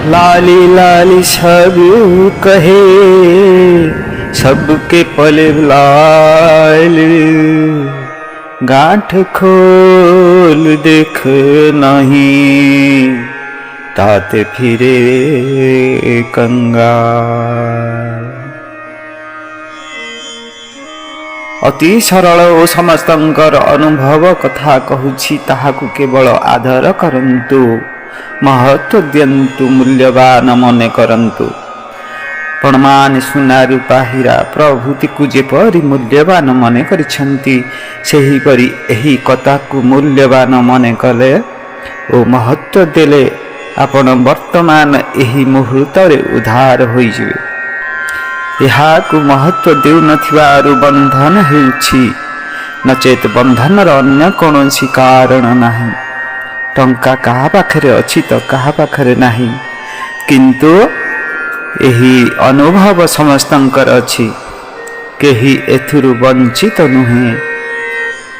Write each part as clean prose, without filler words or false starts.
लाली लाली सब कहे सबके पले लाल, गांठ खोल देख नहीं ताते फिरे कंगाल। अति सरल ओ समस्तंकर अनुभव कथा कहूछि, ताहाकु केवल आदर करंतु, महत्व दियंतु, मूल्यवान मने करंतु। प्रमाण सुना रूपा हीरा प्रभुति को जेपरि मूल्यवान मने करिछंती, सेही परि एही कथाकु मूल्यवान मने कले ओ महत्व देले आपण वर्तमान एही मुहूर्त रे उद्धार होइजिवे। एहाकु महत्व देउ नथिबारु बंधन हेउछि, नचेत बंधनर अन्य कौनसी कारण नाही। टंका कहा पाखरे अछि तो कहा पाखरे नाही, किंतु एही अनुभव समस्तंकर अछि, केही एथिरु वंचित नुहे।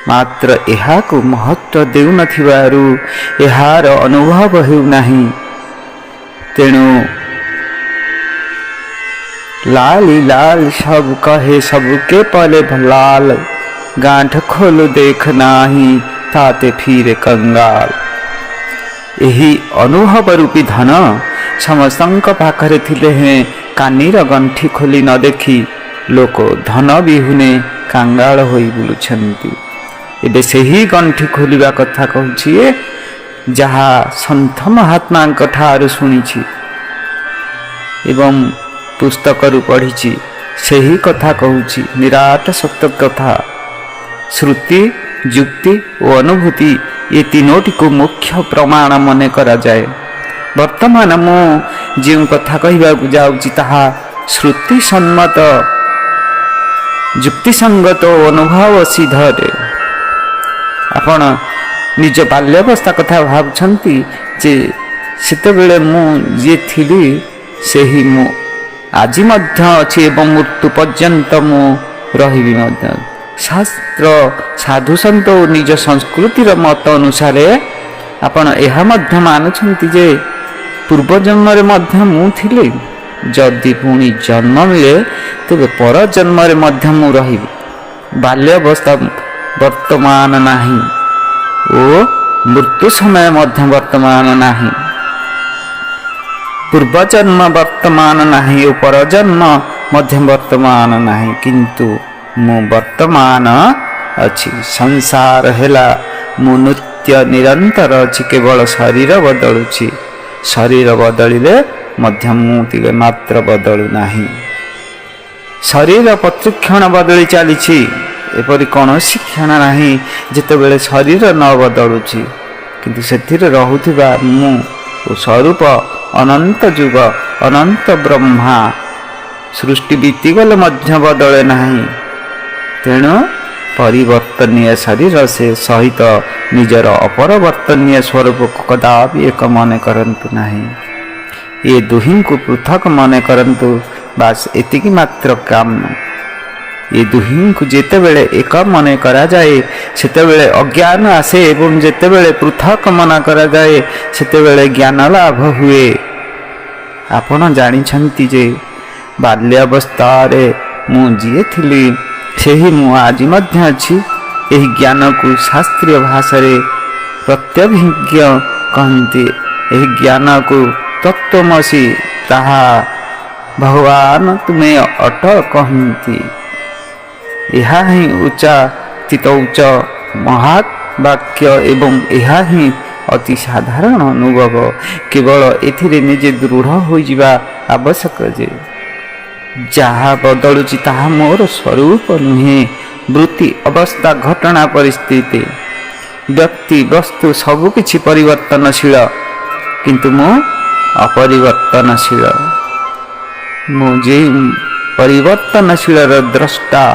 मात्र एहाकु महत्व देउ नथिबारु एहार अनुभव हेउ नाही। तेणु लाली लाल सब कहे सबके पले लाल, गांठ खोल देख नाही ताते फिरे कंगाल। एही अनुभव रूपी धन समस्तंक पाखरे थिले हैं, कानीर गंठी खोली न देखी लोक धन बिहुने कांगाल होई बुलुछंती। एबे सेही गंठी खोलिबा कथा कहूछि, जहा संत महात्मांक ठारु शुणिछि एवं पुस्तकरु पढ़िछि, सेही कथा कहूछि। निराट सत्य कथा, श्रुति, युक्ति और अनुभूति ये तीनोटी को मुख्य प्रमाण मने करा जाए। वर्तमान मु जो कथा कहबाकु जाउछि ताहा श्रुति सम्मत, युक्ति संगत अनुभव सिद्धरे। आपण निज बाल्यावस्था कथा भाबुछंती जे सेतेबेले मु जे थिली सेही मु आज मध्य अछि एवं मृत्यु पर्यंत मु रहिबी मध्य। शास्त्र साधु संत और निज संस्कृतिर मत अनुसार आपण एहा मध्य मानुछंती जे पूर्व जन्म रे मध्य मु थिली, जदि पुणी जन्म मिले तेबे पर जन्म रे मध्य मु रहिबी। बाल्यावस्था वर्तमान नाही ओ मृत्यु समय मध्य वर्तमान नाही। पूर्व जन्म वर्तमान नाही ओ पर जन्म मध्य वर्तमान नाही, किंतु मु वर्तमान अछि। संसार हेला मु नित्य निरंतर अछि, केवल शरीर बदलुछि। शरीर बदलिले मध्य मु तिले मात्र बदलु नाही। शरीर प्रतिक्षण बदली चलीछि, एपरि कौनसी क्षण नाही जेतेबेले शरीर न बदलुछि, किंतु सेथिरे रहुथिबा मु ओ स्वरूप अनंत युग अनंत ब्रह्मा। सृष्टि बीतीगले मध्य बदले नाही। तेणु परिवर्तनीय शरीर से सहित निजर अपरिवर्तनीय स्वरूप को कदापि एक मने करंतु नाही। ये दुहिं को पृथक मने करंतु, बास एतिकी मात्र काम। ये दुहिं को जेतेबेले एक मने करा जाए सेतेबेले अज्ञान आसे, एवं जेतेबेले पृथक मना करा जाए सेतेबेले ज्ञान लाभ हुए। आपण जानिछंती जे बाल्यावस्था रे मु जिए थिली सेही मु आज मध्य अछि। एही ज्ञान को शास्त्रीय भाषा रे प्रत्यभिज्ञ कहंती। एही ज्ञान को तत्वमसि ताहा भगवान तुमे अट कहंती। यहा ही उच्चा चित उच्च महात वाक्य एवं यहा ही अति साधारण अनुभव। केवल एथिरे निजे दृढ़ हो जिबा आवश्यक जे जहा बदलुची ताहा मोर स्वरूप नुहे। वृत्ति अवस्था घटना परिस्थिति व्यक्ति वस्तु सबु किछि परिवर्तनशील, किंतु मो अपरिवर्तनशील। मो जे परिवर्तनशील द्रष्टा,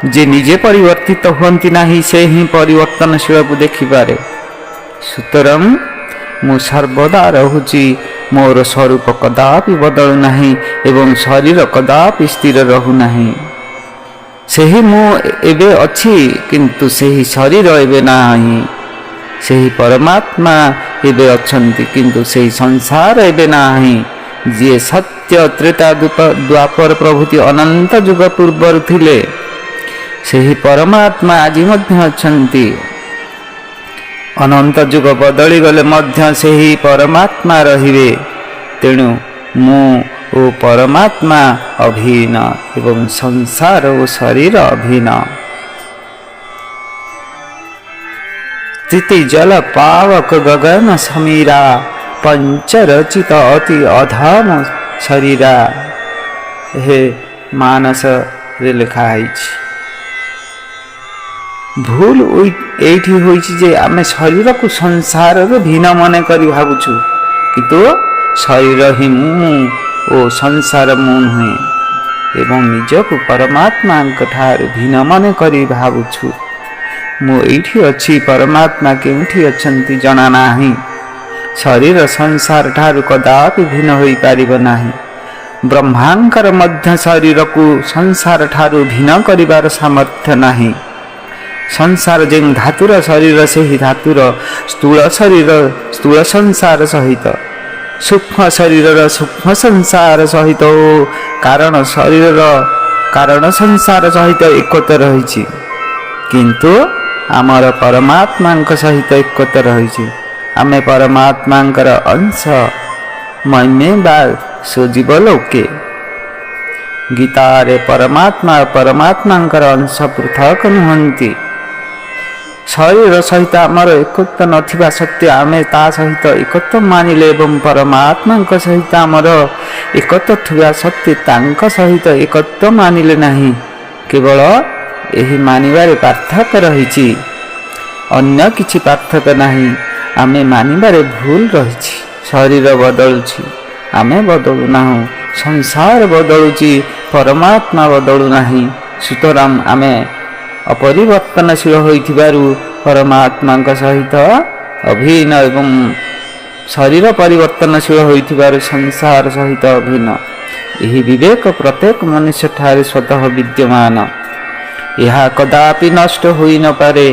जे निजे परिवर्तित हुअंती नाही से ही परिवर्तनशील को देखि पारे। सुतरां मु सर्वदा रहुची, मोर स्वरूप कदापि बदलु नाही एवं शरीर कदापि स्थिर रहु नाही। सेही मु एबे अछि, किंतु सेही शरीर एबे नाही। सेही परमात्मा ଏବେ ଅଛନ୍ତି, କିନ୍ତୁ ସେହି ସଂସାର ଏବେ ନାହିଁ। ଯିଏ ସତ୍ୟ ତ୍ରେତା ଦ୍ୱାପର ପ୍ରଭୃତି ଅନନ୍ତ ଯୁଗ ପୂର୍ବରୁ ଥିଲେ, ସେହି ପରମାତ୍ମା ଆଜି ମଧ୍ୟ ଅଛନ୍ତି। ଅନନ୍ତ ଯୁଗ ବଦଳିଗଲେ ମଧ୍ୟ ସେହି ପରମାତ୍ମା ରହିବେ। ତେଣୁ ମୁଁ ଓ ପରମାତ୍ମା ଅଭିନ୍ନ ଏବଂ ସଂସାର ଓ ଶରୀର ଅଭିନ୍ନ। ସ୍ଥିତି ଜଳ ପାବକ ଗଗନ ସମୀରା, ପଞ୍ଚରଚିତ ଅତି ଅଧମ ଶରୀରା। ହେ ମାନସରେ ଲେଖା ହେଇଛି। ଭୁଲ ଏଇଠି ହୋଇଛି ଯେ ଆମେ ଶରୀରକୁ ସଂସାରରୁ ଭିନ୍ନ ମନେ କରି ଭାବୁଛୁ, କିନ୍ତୁ ଶରୀର ହିଁ ମୁଁ ଓ ସଂସାର ମୁଁ ନୁହେଁ, ଏବଂ ନିଜକୁ ପରମାତ୍ମାଙ୍କ ଠାରୁ ଭିନ୍ନ ମନେ କରି ଭାବୁଛୁ। ମୁଁ ଏଇଠି ଅଛି, ପରମାତ୍ମା କେଉଁଠି ଅଛନ୍ତି ଜଣା ନାହିଁ। ଶରୀର ସଂସାର ଠାରୁ କଦାପି ଭିନ୍ନ ହୋଇପାରିବ ନାହିଁ। ବ୍ରହ୍ମାଙ୍କର ମଧ୍ୟ ଶରୀରକୁ ସଂସାର ଠାରୁ ଭିନ୍ନ କରିବାର ସାମର୍ଥ୍ୟ ନାହିଁ। ସଂସାର ଯେଉଁ ଧାତୁର ଶରୀର, ସେହି ଧାତୁର ସ୍ଥୂଳ ଶରୀର ସ୍ଥୂଳ ସଂସାର ସହିତ, ସୂକ୍ଷ୍ମ ଶରୀରର ସୂକ୍ଷ୍ମ ସଂସାର ସହିତ ଓ କାରଣ ଶରୀରର କାରଣ ସଂସାର ସହିତ ଏକତ୍ର ରହିଛି, କିନ୍ତୁ ଆମର ପରମାତ୍ମାଙ୍କ ସହିତ ଏକତ୍ର ରହିଛି। ଆମେ ପରମାତ୍ମାଙ୍କର ଅଂଶ, ମୈମେ ବା ସଜୀବ ଲୋକେ। ଗୀତାରେ ପରମାତ୍ମା ପରମାତ୍ମାଙ୍କର ଅଂଶ ପୃଥକ ନୁହନ୍ତି। ଶରୀର ସହିତ ଆମର ଏକତ୍ଵ ନଥିବା ସତ୍ତ୍ୱେ ଆମେ ତା ସହିତ ଏକତ୍ଵ ମାନିଲେ ଏବଂ ପରମାତ୍ମାଙ୍କ ସହିତ ଆମର ଏକତ୍ଵ ଥିବା ସତ୍ତ୍ୱେ ତାଙ୍କ ସହିତ ଏକତ୍ଵ ମାନିଲେ ନାହିଁ। କେବଳ ଏହି ମାନିବାରେ ପାର୍ଥକ୍ୟ ରହିଛି, ଅନ୍ୟ କିଛି ପାର୍ଥକ୍ୟ ନାହିଁ। ଆମେ ମାନିବାରେ ଭୁଲ ରହିଛି। ଶରୀର ବଦଳୁଛି, ଆମେ ବଦଳୁ ନାହୁଁ। ସଂସାର ବଦଳୁଛି, ପରମାତ୍ମା ବଦଳୁ ନାହିଁ। ସୁତରାଂ ଆମେ ଅପରିବର୍ତ୍ତନଶୀଳ ହୋଇଥିବାରୁ ପରମାତ୍ମାଙ୍କ ସହିତ ଅଭିନ୍ନ ଏବଂ ଶରୀର ପରିବର୍ତ୍ତନଶୀଳ ହୋଇଥିବାରୁ ସଂସାର ସହିତ ଅଭିନ୍ନ। ଏହି ବିବେକ ପ୍ରତ୍ୟେକ ମନୁଷ୍ୟଠାରେ ସ୍ୱତଃ ବିଦ୍ୟମାନ। ଏହା କଦାପି ନଷ୍ଟ ହୋଇନପାରେ।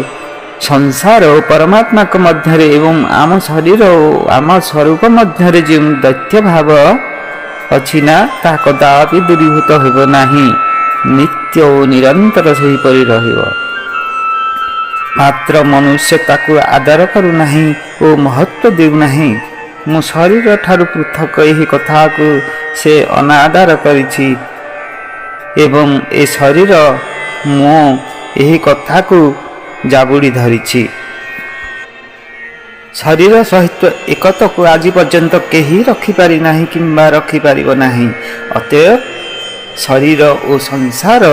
ସଂସାର ଓ ପରମାତ୍ମାଙ୍କ ମଧ୍ୟରେ ଏବଂ ଆମ ଶରୀର ଓ ଆମ ସ୍ୱରୂପ ମଧ୍ୟରେ ଯେଉଁ ଦୈତ୍ୟ ଭାବ ଅଛି ନା, ତାହା କଦାପି ଦୂରୀଭୂତ ହେବ ନାହିଁ। ନିତ୍ୟ ଓ ନିରନ୍ତର ସେହିପରି ରହିବ। ମାତ୍ର ମନୁଷ୍ୟ ତାକୁ ଆଦର କରୁନାହିଁ ଓ ମହତ୍ଵ ଦେଉନାହିଁ। ମୁଁ ଶରୀର ଠାରୁ ପୃଥକ, ଏହି କଥାକୁ ସେ ଅନାଦର କରିଛି ଏବଂ ଏ ଶରୀର ମୁଁ ଏହି କଥାକୁ ଜାବୁଡ଼ି ଧରିଛି। ଶରୀର ସହିତ ଏକତାକୁ ଆଜି ପର୍ଯ୍ୟନ୍ତ କେହି ରଖିପାରି ନାହିଁ କିମ୍ବା ରଖିପାରିବ ନାହିଁ। ଅତଏବ ଶରୀର ଓ ସଂସାର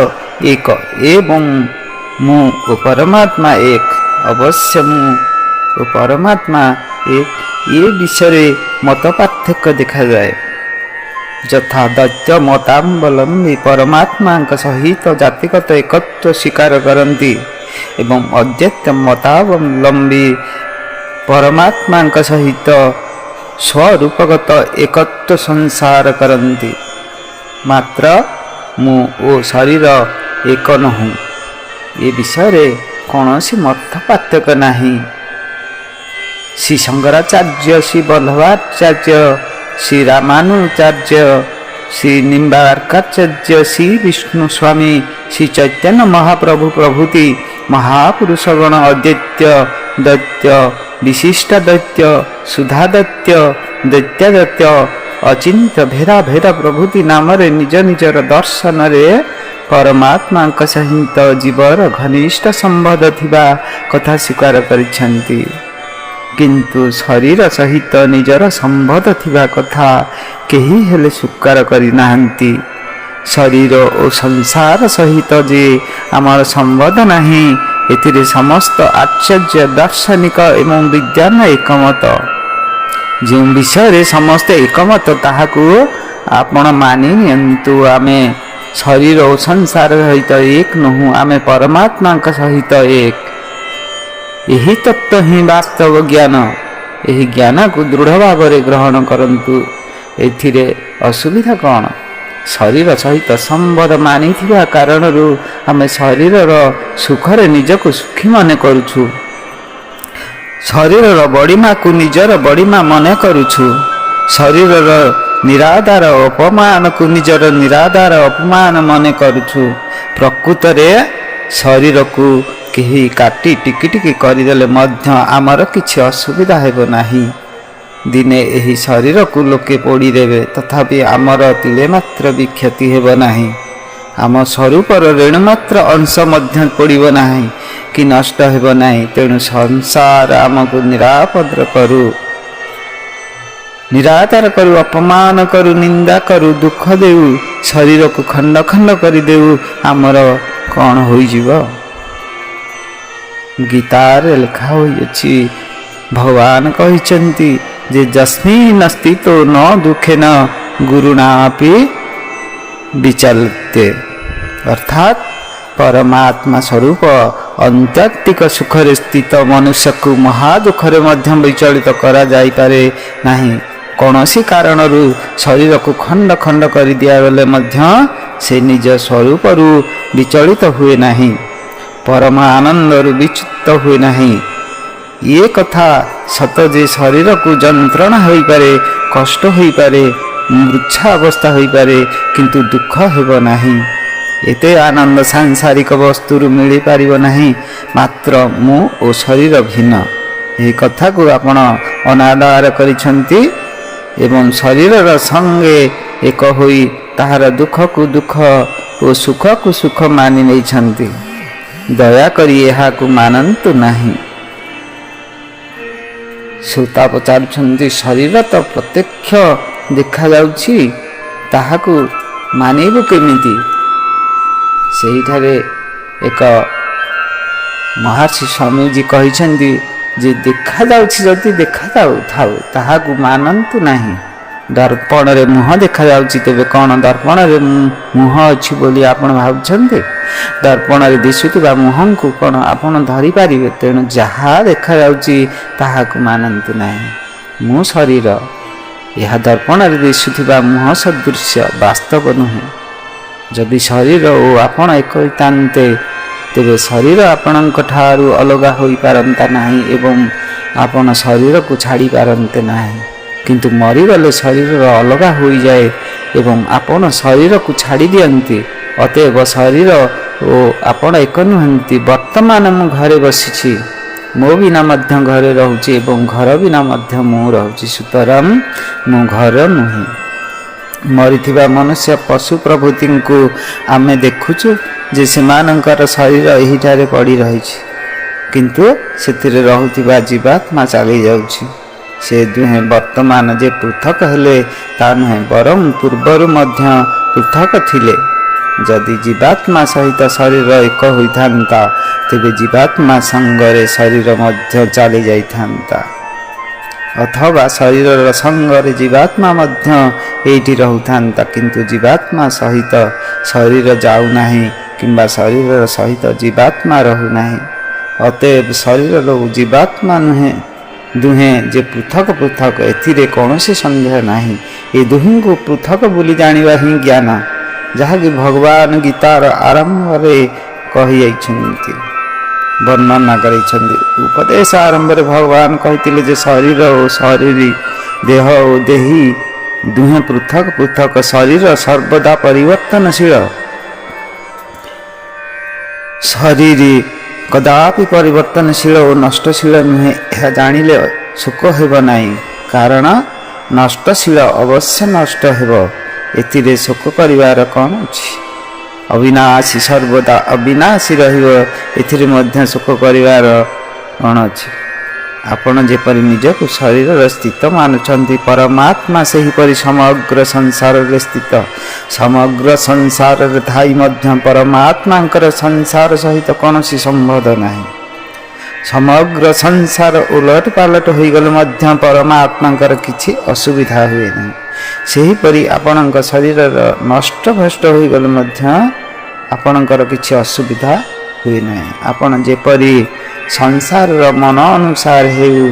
ଏକ ଏବଂ ମୁଁ ଓ ପରମାତ୍ମା ଏକ। ଅବଶ୍ୟ ମୁଁ ଓ ପରମାତ୍ମା ଏକ, ଏ ବିଷୟରେ ମତ ପାର୍ଥକ୍ୟ ଦେଖାଯାଏ। ଯଥା ଦୈତ୍ୟ ମତାବଲମ୍ବୀ ପରମାତ୍ମାଙ୍କ ସହିତ ଜାତିଗତ ଏକତ୍ଵ ସ୍ୱୀକାର କରନ୍ତି ଏବଂ ଅଦ୍ୱୈତ ମତାବଲମ୍ବୀ ପରମାତ୍ମାଙ୍କ ସହିତ ସ୍ୱରୂପଗତ ଏକତ୍ଵ ସଂସାର କରନ୍ତି। ମାତ୍ର ମୁଁ ଓ ଶରୀର ଏକ ନୁହେଁ, ଏ ବିଷୟରେ କୌଣସି ମତ ପାର୍ଥକ୍ୟ ନାହିଁ। ଶ୍ରୀ ଶଙ୍କରାଚାର୍ଯ୍ୟ, ଶ୍ରୀ ବଲ୍ଲଭାଚାର୍ଯ୍ୟ, ଶ୍ରୀ ରାମାନୁଚାର୍ଯ୍ୟ, ଶ୍ରୀ ନିମ୍ବାର୍କାଚାର୍ଯ୍ୟ, ଶ୍ରୀ ବିଷ୍ଣୁ ସ୍ୱାମୀ, ଶ୍ରୀ ଚୈତନ୍ୟ ମହାପ୍ରଭୁ ପ୍ରଭୃତି ମହାପୁରୁଷଗଣ ଅଦ୍ୱୈତ ଦୈତ୍ୟ, ବିଶିଷ୍ଟ ଦୈତ୍ୟ, ସୁଧା ଦୈତ୍ୟ, ଦୈତ୍ୟାଦୈତ୍ୟ, ଅଚିନ୍ତ୍ୟ ଭେଦାଭେଦ ପ୍ରଭୃତି ନାମରେ ନିଜ ନିଜର ଦର୍ଶନରେ ପରମାତ୍ମାଙ୍କ ସହିତ ଜୀବର ଘନିଷ୍ଠ ସମ୍ବନ୍ଧ ଥିବା କଥା ସ୍ୱୀକାର କରିଛନ୍ତି, କିନ୍ତୁ ଶରୀର ସହିତ ନିଜର ସମ୍ବନ୍ଧ ଥିବା କଥା କେହି ହେଲେ ସ୍ୱୀକାର କରିନାହାନ୍ତି। ଶରୀର ଓ ସଂସାର ସହିତ ଯେ ଆମର ସମ୍ବନ୍ଧ ନାହିଁ, ଏଥିରେ ସମସ୍ତ ଆଚାର୍ଯ୍ୟ, ଦାର୍ଶନିକ ଏବଂ ବିଜ୍ଞାନ ଏକମତ। ଯେଉଁ ବିଷୟରେ ସମସ୍ତେ ଏକମତ ତାହାକୁ ଆପଣ ମାନି ନିଅନ୍ତୁ। ଆମେ ଶରୀର ଓ ସଂସାର ସହିତ ଏକ ନୁହୁଁ, ଆମେ ପରମାତ୍ମାଙ୍କ ସହିତ ଏକ। ଏହି ତତ୍ତ୍ୱ ହିଁ ବାସ୍ତବ ଜ୍ଞାନ। ଏହି ଜ୍ଞାନକୁ ଦୃଢ଼ ଭାବରେ ଗ୍ରହଣ କରନ୍ତୁ। ଏଥିରେ ଅସୁବିଧା କ'ଣ? ଶରୀର ସହିତ ସମ୍ବନ୍ଧ ମାନିଥିବା କାରଣରୁ ଆମେ ଶରୀରର ସୁଖରେ ନିଜକୁ ସୁଖୀ ମନେ କରୁଛୁ। ଶରୀରର ବଡ଼ିମାକୁ ନିଜର ବଡ଼ିମା ମନେ କରୁଛୁ। ଶରୀରର ନିରାଦାର ଅପମାନକୁ ନିଜର ନିରାଦାର ଅପମାନ ମନେ କରୁଛୁ। ପ୍ରକୃତରେ ଶରୀରକୁ କେହି କାଟି ଟିକି ଟିକି କରିଦେଲେ ମଧ୍ୟ ଆମର କିଛି ଅସୁବିଧା ହେବ ନାହିଁ। ଦିନେ ଏହି ଶରୀରକୁ ଲୋକେ ପୋଡ଼ିଦେବେ, ତଥାପି ଆମର ତିଳେ ମାତ୍ର ବି କ୍ଷତି ହେବ ନାହିଁ। ଆମ ସ୍ୱରୂପର ରେଣୁମାତ୍ର ଅଂଶ ମଧ୍ୟ ପୋଡ଼ିବ ନାହିଁ କି ନଷ୍ଟ ହେବ ନାହିଁ। ତେଣୁ ସଂସାର ଆମକୁ ନିରାଦାର କରୁ, ଅପମାନ କରୁ, ନିନ୍ଦା କରୁ, ଦୁଃଖ ଦେଉ, ଶରୀରକୁ ଖଣ୍ଡ ଖଣ୍ଡ କରିଦେଉ, ଆମର କ'ଣ ହୋଇଯିବ? ଗୀତାରେ ଲେଖା ହୋଇଅଛି, ଭଗବାନ କହିଛନ୍ତି ଯେ ଯସ୍ମିନ୍ ସ୍ଥିତୋ ନ ଦୁଃଖେନ ଗୁରୁଣାପି ବିଚଲତେ, ଅର୍ଥାତ୍ ପରମାତ୍ମା ସ୍ୱରୂପ ଅନ୍ତ୍ୟତିକ ସୁଖରେ ସ୍ଥିତ ମନୁଷ୍ୟକୁ ମହାଦୁଃଖରେ ମଧ୍ୟ ବିଚଳିତ କରାଯାଇପାରେ ନାହିଁ। କୌଣସି କାରଣରୁ ଶରୀରକୁ ଖଣ୍ଡ ଖଣ୍ଡ କରିଦିଆଗଲେ ମଧ୍ୟ ସେ ନିଜ ସ୍ୱରୂପରୁ ବିଚଳିତ ହୁଏ ନାହିଁ, ପରମ ଆନନ୍ଦରୁ ବିଚ୍ୟୁତ ହୁଏ ନାହିଁ। ଏ କଥା ସତ ଯେ ଶରୀରକୁ ଯନ୍ତ୍ରଣା ହୋଇପାରେ, କଷ୍ଟ ହୋଇପାରେ, ମୂର୍ଚ୍ଛା ଅବସ୍ଥା ହୋଇପାରେ, କିନ୍ତୁ ଦୁଃଖ ହେବ ନାହିଁ। ଏତେ ଆନନ୍ଦ ସାଂସାରିକ ବସ୍ତୁରୁ ମିଳିପାରିବ ନାହିଁ। ମାତ୍ର ମୁଁ ଓ ଶରୀର ଭିନ୍ନ, ଏହି କଥାକୁ ଆପଣ ଅନାଦର କରିଛନ୍ତି ଏବଂ ଶରୀରର ସଙ୍ଗେ ଏକ ହୋଇ ତାହାର ଦୁଃଖକୁ ଦୁଃଖ ଓ ସୁଖକୁ ସୁଖ ମାନି ନେଇଛନ୍ତି। ଦୟାକରି ଏହାକୁ ମାନନ୍ତୁ ନାହିଁ। ଶ୍ରୋତା ପଚାରୁଛନ୍ତି, ଶରୀର ତ ପ୍ରତ୍ୟକ୍ଷ ଦେଖାଯାଉଛି, ତାହାକୁ ମାନିବୁ କେମିତି? ସେହିଠାରେ ଏକ ମହର୍ଷି ସ୍ୱାମୀଜୀ କହିଛନ୍ତି ଯେ ଦେଖାଯାଉଛି ଯଦି ଦେଖାଯାଉ ଥାଉ, ତାହାକୁ ମାନନ୍ତୁ ନାହିଁ। ଦର୍ପଣରେ ମୁହଁ ଦେଖାଯାଉଛି, ତେବେ କ'ଣ ଦର୍ପଣରେ ମୁହଁ ଅଛି ବୋଲି ଆପଣ ଭାବୁଛନ୍ତି? ଦର୍ପଣରେ ଦିଶୁଥିବା ମୁହଁକୁ କ'ଣ ଆପଣ ଧରିପାରିବେ? ତେଣୁ ଯାହା ଦେଖାଯାଉଛି ତାହାକୁ ମାନନ୍ତୁ ନାହିଁ। ମୁଁ ଶରୀର, ଏହା ଦର୍ପଣରେ ଦିଶୁଥିବା ମୁହଁ ସଦୃଶ୍ୟ, ବାସ୍ତବ ନୁହେଁ। ଯଦି ଶରୀର ଓ ଆପଣ ଏକ ହୋଇଥାନ୍ତେ, ତେବେ ଶରୀର ଆପଣଙ୍କ ଠାରୁ ଅଲଗା ହୋଇପାରନ୍ତା ନାହିଁ ଏବଂ ଆପଣ ଶରୀରକୁ ଛାଡ଼ି ପାରନ୍ତେ ନାହିଁ। କିନ୍ତୁ ମରିଗଲେ ଶରୀର ଅଲଗା ହୋଇଯାଏ ଏବଂ ଆପଣ ଶରୀରକୁ ଛାଡ଼ି ଦିଅନ୍ତି। ଅତଏବ ଶରୀର ଓ ଆପଣ ଏକ ନୁହନ୍ତି। ବର୍ତ୍ତମାନ ମୁଁ ଘରେ ବସିଛି, ମୋ ବିନା ମଧ୍ୟ ଘରେ ରହୁଛି ଏବଂ ଘର ବିନା ମଧ୍ୟ ମୁଁ ରହୁଛି, ସୁତରାଂ ମୁଁ ଘର ନୁହେଁ। ମରିଥିବା ମନୁଷ୍ୟ ପଶୁ ପ୍ରଭୃତିଙ୍କୁ ଆମେ ଦେଖୁଛୁ ଯେ ସେମାନଙ୍କର ଶରୀର ଏହିଠାରେ ପଡ଼ି ରହିଛି, କିନ୍ତୁ ସେଥିରେ ରହୁଥିବା ଜୀବାତ୍ମା ଚାଲିଯାଉଛି। ସେ ଦୁହେଁ ବର୍ତ୍ତମାନ ଯେ ପୃଥକ ହେଲେ ତା ନୁହେଁ, ବରଂ ପୂର୍ବରୁ ମଧ୍ୟ ପୃଥକ ଥିଲେ। ଯଦି ଜୀବାତ୍ମା ସହିତ ଶରୀର ଏକ ହୋଇଥାନ୍ତା, ତେବେ ଜୀବାତ୍ମା ସଙ୍ଗରେ ଶରୀର ମଧ୍ୟ ଚାଲି ଯାଇଥାନ୍ତା, ଅଥବା ଶରୀରର ସଙ୍ଗରେ ଜୀବାତ୍ମା ମଧ୍ୟ ଏଇଠି ରହୁଥାନ୍ତା। କିନ୍ତୁ ଜୀବାତ୍ମା ସହିତ ଶରୀର ଯାଉନାହିଁ କିମ୍ବା ଶରୀର ସହିତ ଜୀବାତ୍ମା ରହୁନାହିଁ। ଅତଏବ ଶରୀର ଓ ଜୀବାତ୍ମା ଦୁହେଁ ଯେ ପୃଥକ ପୃଥକ, ଏଥିରେ କୌଣସି ସନ୍ଦେହ ନାହିଁ। ଏ ଦୁହିଁଙ୍କୁ ପୃଥକ ବୋଲି ଜାଣିବା ହିଁ ଜ୍ଞାନ, ଯାହାକି ଭଗବାନ ଗୀତାର ଆରମ୍ଭରେ କହିଯାଇଛନ୍ତି, ବର୍ଣ୍ଣନା କରିଛନ୍ତି। ଉପଦେଶ ଆରମ୍ଭରେ ଭଗବାନ କହିଥିଲେ ଯେ ଶରୀର ଓ ଶରୀରୀ, ଦେହ ଓ ଦେହୀ ଦୁହେଁ ପୃଥକ ପୃଥକ। ଶରୀର ସର୍ବଦା ପରିବର୍ତ୍ତନଶୀଳ, ଶରୀରୀ କଦାପି ପରିବର୍ତ୍ତନଶୀଳ ଓ ନଷ୍ଟଶୀଳ ନୁହେଁ। ଏହା ଜାଣିଲେ ଶୋକ ହେବ ନାହିଁ, କାରଣ ନଷ୍ଟଶୀଳ ଅବଶ୍ୟ ନଷ୍ଟ ହେବ। ଏଥିରେ ଶୋକ କରିବାର କ'ଣ ଅଛି? ଅବିନାଶୀ ସର୍ବଦା ଅବିନାଶୀ ରହିବ, ଏଥିରେ ମଧ୍ୟ ଶୋକ କରିବାର କ'ଣ ଅଛି? ଆପଣ ଯେପରି ନିଜକୁ ଶରୀରର ସ୍ଥିତ ମାନୁଛନ୍ତି, ପରମାତ୍ମା ସେହିପରି ସମଗ୍ର ସଂସାରରେ ସ୍ଥିତ। ସମଗ୍ର ସଂସାରରେ ଥାଇ ମଧ୍ୟ ପରମାତ୍ମାଙ୍କର ସଂସାର ସହିତ କୌଣସି ସମ୍ବନ୍ଧ ନାହିଁ। ସମଗ୍ର ସଂସାର ଓଲଟ ପାଲଟ ହୋଇଗଲେ ମଧ୍ୟ ପରମାତ୍ମାଙ୍କର କିଛି ଅସୁବିଧା ହୁଏ ନାହିଁ। ସେହିପରି ଆପଣଙ୍କ ଶରୀରର ନଷ୍ଟ ଭ୍ରଷ୍ଟ ହୋଇଗଲେ ମଧ୍ୟ ଆପଣଙ୍କର କିଛି ଅସୁବିଧା ହୁଏ ନାହିଁ। ଆପଣ ଯେପରି ସଂସାରର ମନ ଅନୁସାର ହେଉ,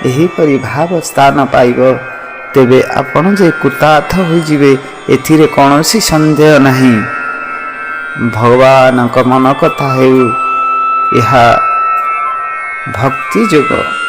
ଏହିପରି ଭାବ ସ୍ଥାନ ପାଇବ, ତେବେ ଆପଣ ଯେ କୃତାର୍ଥ ହୋଇଯିବେ, ଏଥିରେ କୌଣସି ସନ୍ଦେହ ନାହିଁ। ଭଗବାନଙ୍କ ମନ କଥା ହେଉ, ଏହା ଭକ୍ତି ଯୋଗ।